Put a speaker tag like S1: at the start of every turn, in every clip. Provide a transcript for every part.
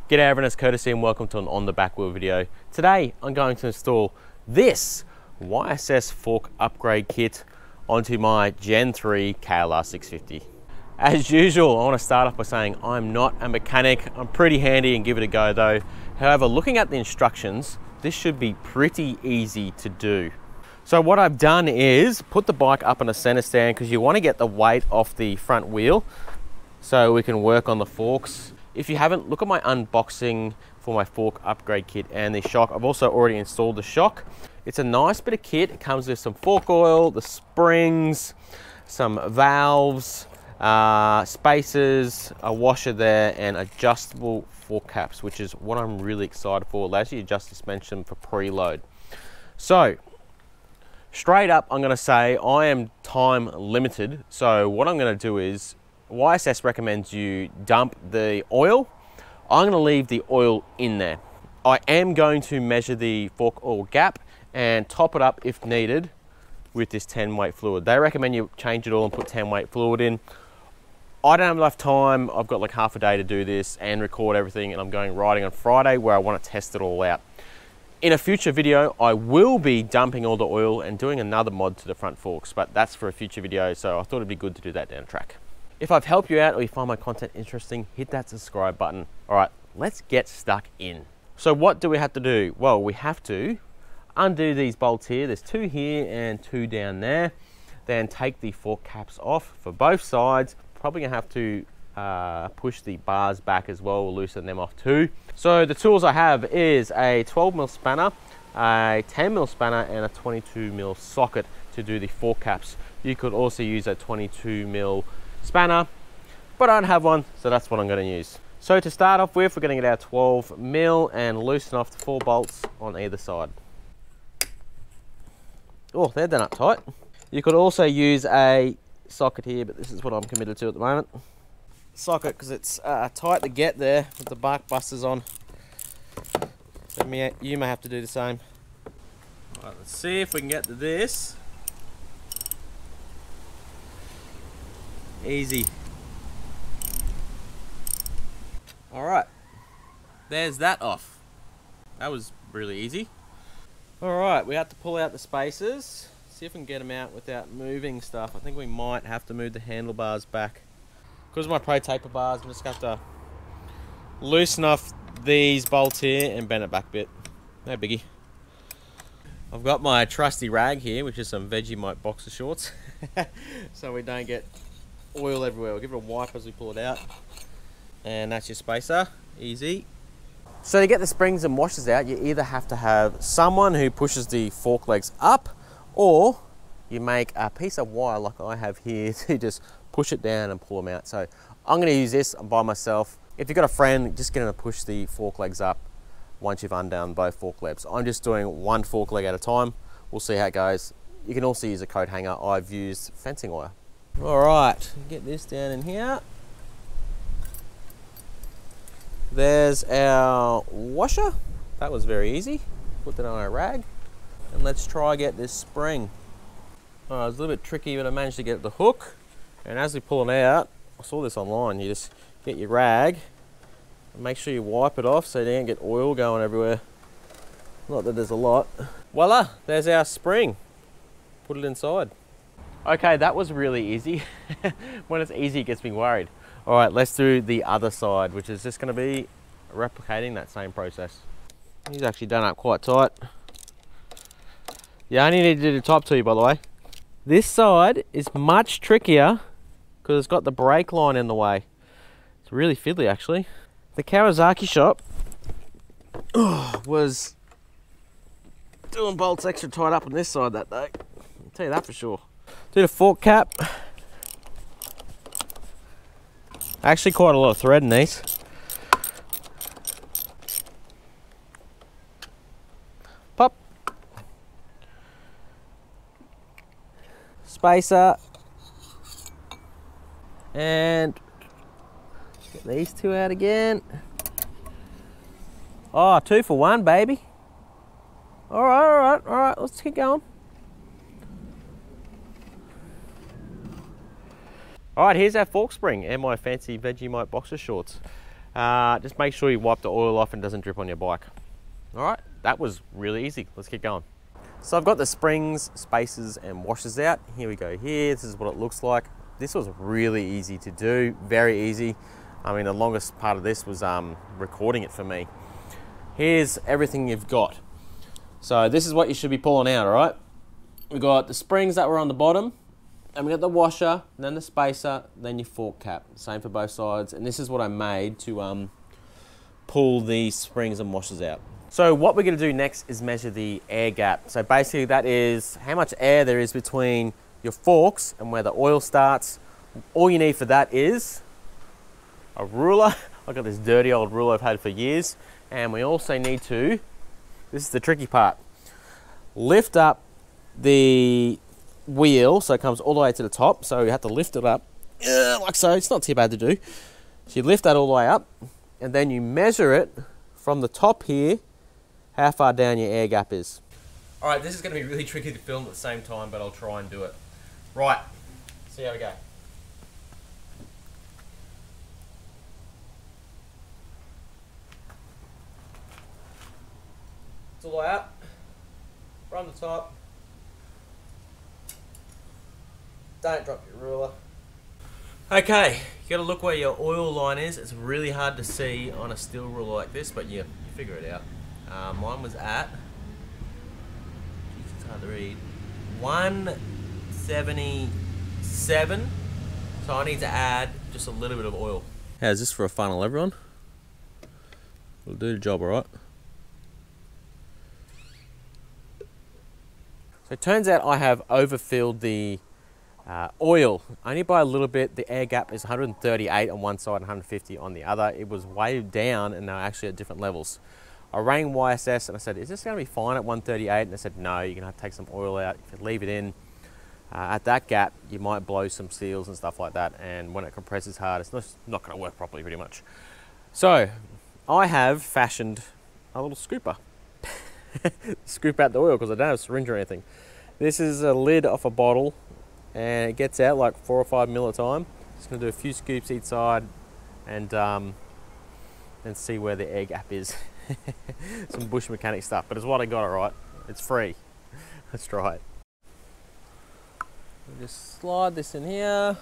S1: G'day everyone, it's Courtesy and welcome to an On The Back Wheel video. Today I'm going to install this YSS fork upgrade kit onto my Gen 3 KLR650. As usual, I want to start off by saying I'm not a mechanic. I'm pretty handy and give it a go though. However, looking at the instructions, this should be pretty easy to do. So what I've done is put the bike up on a center stand because you want to get the weight off the front wheel so we can work on the forks. If you haven't, look at my unboxing for my fork upgrade kit and the shock. I've also already installed the shock. It's a nice bit of kit. It comes with some fork oil, the springs, some valves, spacers, a washer there, and adjustable fork caps, which is what I'm really excited for. It allows you to adjust suspension for preload. So, straight up, I'm gonna say I am time limited. So what I'm gonna do is, YSS recommends you dump the oil. I'm going to leave the oil in there. I am going to measure the fork oil gap and top it up if needed with this 10 weight fluid. They recommend you change it all and put 10 weight fluid in. I don't have enough time. I've got like half a day to do this and record everything, and I'm going riding on Friday where I want to test it all out. In a future video, I will be dumping all the oil and doing another mod to the front forks, but that's for a future video, so I thought it'd be good to do that down the track. If I've helped you out or you find my content interesting, hit that subscribe button. All right, let's get stuck in. So what do we have to do? Well, we have to undo these bolts here. There's two here and two down there. Then take the fork caps off for both sides. Probably gonna have to push the bars back as well. We'll loosen them off too. So the tools I have is a 12mm spanner, a 10mm spanner, and a 22mm socket to do the fork caps. You could also use a 22mm spanner, but I don't have one, so that's what I'm going to use. So to start off with, we're going to get our 12mm and loosen off the 4 bolts on either side. Oh, they're done up tight. You could also use a socket here, but this is what I'm committed to at the moment. Socket, because it's tight to get there with the bark busters on. So you may have to do the same. All right, let's see if we can get to this. Easy. All right, there's that off. That was really easy. All right, we have to pull out the spacers. See if we can get them out without moving stuff. I think we might have to move the handlebars back. Because of my pro taper bars, I'm just going to have to loosen off these bolts here and bend it back a bit. No biggie. I've got my trusty rag here, which is some Vegemite boxer shorts. So we don't get oil everywhere. We'll give it a wipe as we pull it out. And that's your spacer. Easy. So to get the springs and washers out, you either have to have someone who pushes the fork legs up, or you make a piece of wire like I have here to just push it down and pull them out. So I'm going to use this by myself. If you've got a friend, just get them to push the fork legs up once you've undone both fork legs. I'm just doing one fork leg at a time. We'll see how it goes. You can also use a coat hanger. I've used fencing wire. All right, get this down in here. There's our washer. That was very easy. Put that on our rag. And let's try get this spring. All right, it was a little bit tricky, but I managed to get the hook. And as we pull it out, I saw this online, you just get your rag and make sure you wipe it off so you don't get oil going everywhere. Not that there's a lot. Voila, there's our spring. Put it inside. Okay, that was really easy. When it's easy, it gets me worried. All right, let's do the other side, which is just gonna be replicating that same process. He's actually done up quite tight. You only need to do the top two, by the way. This side is much trickier because it's got the brake line in the way. It's really fiddly, actually. The Kawasaki shop was doing bolts extra tight up on this side that day. I'll tell you that for sure. Do the fork cap. Actually quite a lot of thread in these. Pop. Spacer. And get these two out again. Oh, 2 for 1, baby. All right, let's keep going. All right, here's our fork spring and my fancy Vegemite boxer shorts. just make sure you wipe the oil off and it doesn't drip on your bike. All right, that was really easy. Let's keep going. So I've got the springs, spacers and washers out. Here we go here. This is what it looks like. This was really easy to do, very easy. I mean, the longest part of this was recording it for me. Here's everything you've got. So this is what you should be pulling out, all right? We got the springs that were on the bottom, and we got the washer, then the spacer, then your fork cap. Same for both sides. And this is what I made to pull these springs and washers out. So what we're gonna do next is measure the air gap. So basically that is how much air there is between your forks and where the oil starts. All you need for that is a ruler. I've got this dirty old ruler I've had for years. And we also need to, this is the tricky part, lift up the wheel so it comes all the way to the top. So you have to lift it up like so. It's not too bad to do. So you lift that all the way up and then you measure it from the top here, how far down your air gap is. All right, this is gonna be really tricky to film at the same time, but I'll try and do it. Right, see how we go. It's all the way up, from the top. Don't drop your ruler. Okay, you gotta look where your oil line is. It's really hard to see on a steel ruler like this, but you figure it out. Mine was at, it's hard to read, 177. So I need to add just a little bit of oil. How's this for a funnel, everyone? It'll do the job, all right? So it turns out I have overfilled the oil only by a little bit. The air gap is 138 on one side and 150 on the other. It was way down and they're actually at different levels. I rang YSS and I said, is this going to be fine at 138? And they said, no, you're going to have to take some oil out. If you leave it in at that gap, you might blow some seals and stuff like that. And when it compresses hard, it's not going to work properly pretty much. So I have fashioned a little scooper. Scoop out the oil because I don't have a syringe or anything. This is a lid off a bottle and it gets out like 4 or 5 mil at a time. Just going to do a few scoops each side and see where the air gap is. Some bush mechanic stuff, but it's what I got, all right. It's free. Let's try it. We'll just slide this in here,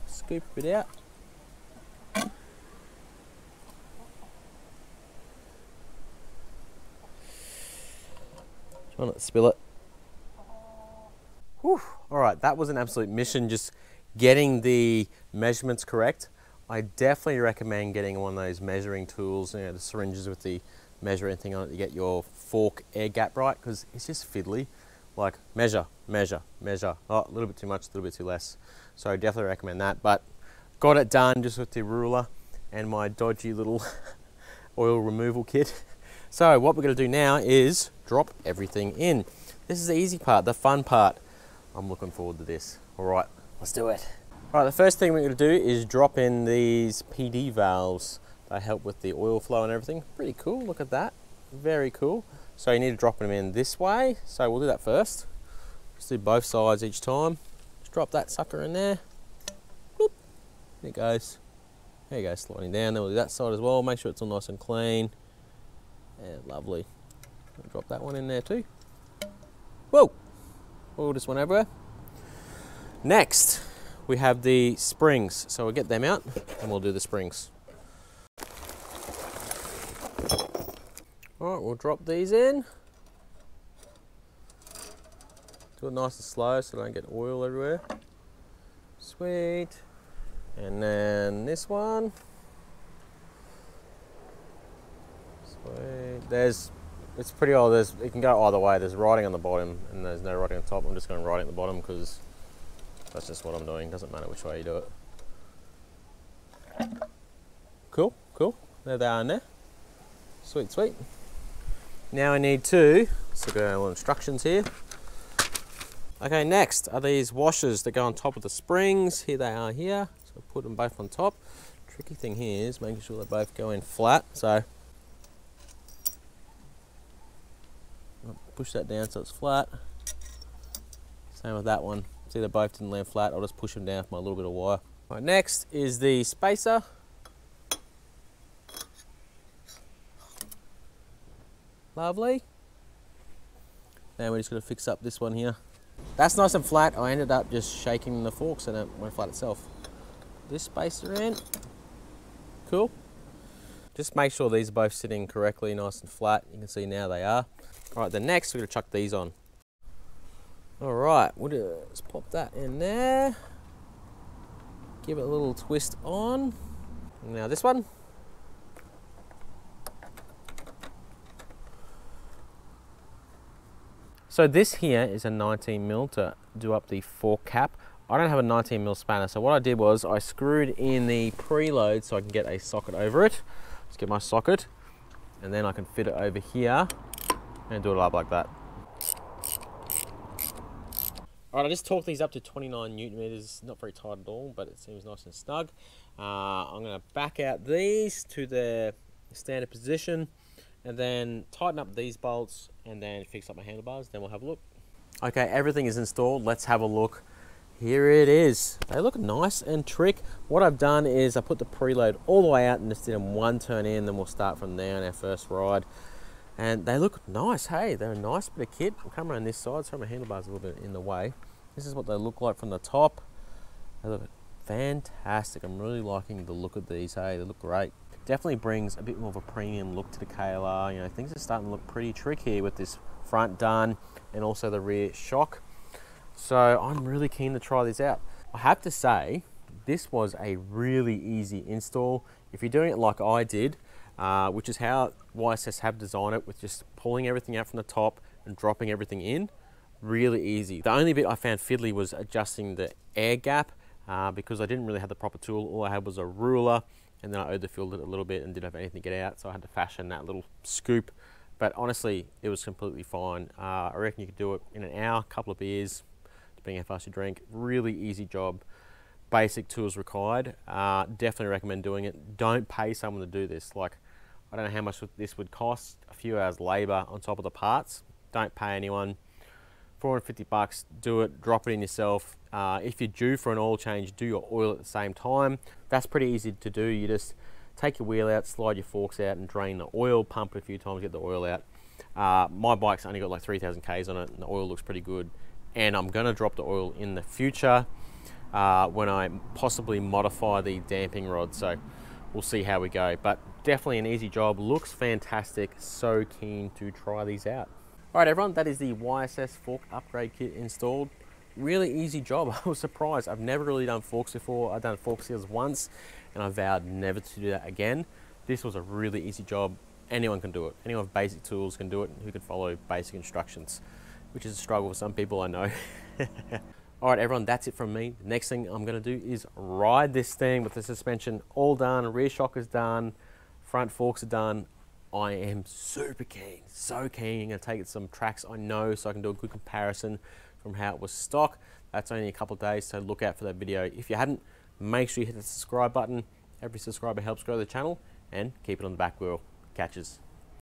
S1: scoop it out. Try not to spill it. Whew. All right, that was an absolute mission, just getting the measurements correct. I definitely recommend getting one of those measuring tools, you know, the syringes with the measuring thing on it to get your fork air gap right, because it's just fiddly. Like measure, measure, measure. Oh, a little bit too much, a little bit too less. So I definitely recommend that, but got it done just with the ruler and my dodgy little oil removal kit. So what we're gonna do now is drop everything in. This is the easy part, the fun part. I'm looking forward to this. All right, let's do it. All right, the first thing we're going to do is drop in these PD valves. They help with the oil flow and everything. Pretty cool, look at that. Very cool. So you need to drop them in this way. So we'll do that first. Just do both sides each time. Just drop that sucker in there. Boop. There it goes. There you go, sliding down. Then we'll do that side as well. Make sure it's all nice and clean. Yeah, lovely. I'll drop that one in there too. Whoa! Oil just went everywhere. Next, we have the springs. So we'll get them out and we'll do the springs. All right, we'll drop these in. Do it nice and slow so I don't get oil everywhere. Sweet. And then this one. Sweet. It's pretty old. It can go either way. There's writing on the bottom and there's no writing on top. I'm just going to write it at the bottom because that's just what I'm doing. Doesn't matter which way you do it. Cool, cool. There they are in there. Sweet, sweet. Now I need to, so go little instructions here. Okay, next are these washers that go on top of the springs. Here they are here. So put them both on top. Tricky thing here is making sure they both go in flat. So push that down so it's flat. Same with that one. See, they both didn't land flat. I'll just push them down with my little bit of wire. Right, next is the spacer. Lovely. Now we're just going to fix up this one here. That's nice and flat. I ended up just shaking the forks and it went flat itself. This spacer in. Cool. Just make sure these are both sitting correctly, nice and flat. You can see now they are. All right, then next we're going to chuck these on. All right, we'll just pop that in there. Give it a little twist on. Now this one. So this here is a 19mm to do up the fork cap. I don't have a 19mm spanner, so what I did was I screwed in the preload so I can get a socket over it. Let's get my socket, and then I can fit it over here and do it up like that. All right, I just torqued these up to 29 Newton meters. Not very tight at all, but it seems nice and snug. I'm gonna back out these to their standard position, and then tighten up these bolts and then fix up my handlebars, then we'll have a look. Okay, everything is installed. Let's have a look. Here it is. They look nice and trick. What I've done is I put the preload all the way out and just did them one turn in, then we'll start from there on our first ride. And they look nice, hey, they're a nice bit of kit. I'll come around this side, so my handlebars are a little bit in the way. This is what they look like from the top. They look fantastic. I'm really liking the look of these, hey, they look great. Definitely brings a bit more of a premium look to the KLR. You know, things are starting to look pretty tricky with this front done and also the rear shock. So I'm really keen to try this out. I have to say, this was a really easy install. If you're doing it like I did, which is how YSS have designed it, with just pulling everything out from the top and dropping everything in, really easy. The only bit I found fiddly was adjusting the air gap because I didn't really have the proper tool. All I had was a ruler, and then I overfilled it a little bit and didn't have anything to get out, so I had to fashion that little scoop. But honestly, it was completely fine. I reckon you could do it in an hour, couple of beers, depending how fast you drink. Really easy job. Basic tools required. Definitely recommend doing it. Don't pay someone to do this. Like, I don't know how much this would cost. A few hours labor on top of the parts. Don't pay anyone. 450 bucks, do it, drop it in yourself. If you're due for an oil change, do your oil at the same time. That's pretty easy to do. You just take your wheel out, slide your forks out and drain the oil, pump it a few times, get the oil out. My bike's only got like 3,000 Ks on it and the oil looks pretty good. And I'm gonna drop the oil in the future when I possibly modify the damping rod. So we'll see how we go, but definitely an easy job. Looks fantastic. So keen to try these out. All right, everyone, that is the YSS fork upgrade kit installed. Really easy job. I was surprised. I've never really done forks before. I've done fork seals once, and I vowed never to do that again. This was a really easy job. Anyone can do it. Anyone with basic tools can do it, who can follow basic instructions, which is a struggle for some people, I know. All right, everyone, that's it from me. The next thing I'm gonna do is ride this thing with the suspension all done, rear shock is done, front forks are done. I am super keen, so keen. I'm gonna take it some tracks I know so I can do a good comparison from how it was stock. That's only a couple of days, so look out for that video. If you hadn't, make sure you hit the subscribe button. Every subscriber helps grow the channel, and keep it on the back wheel. Catches.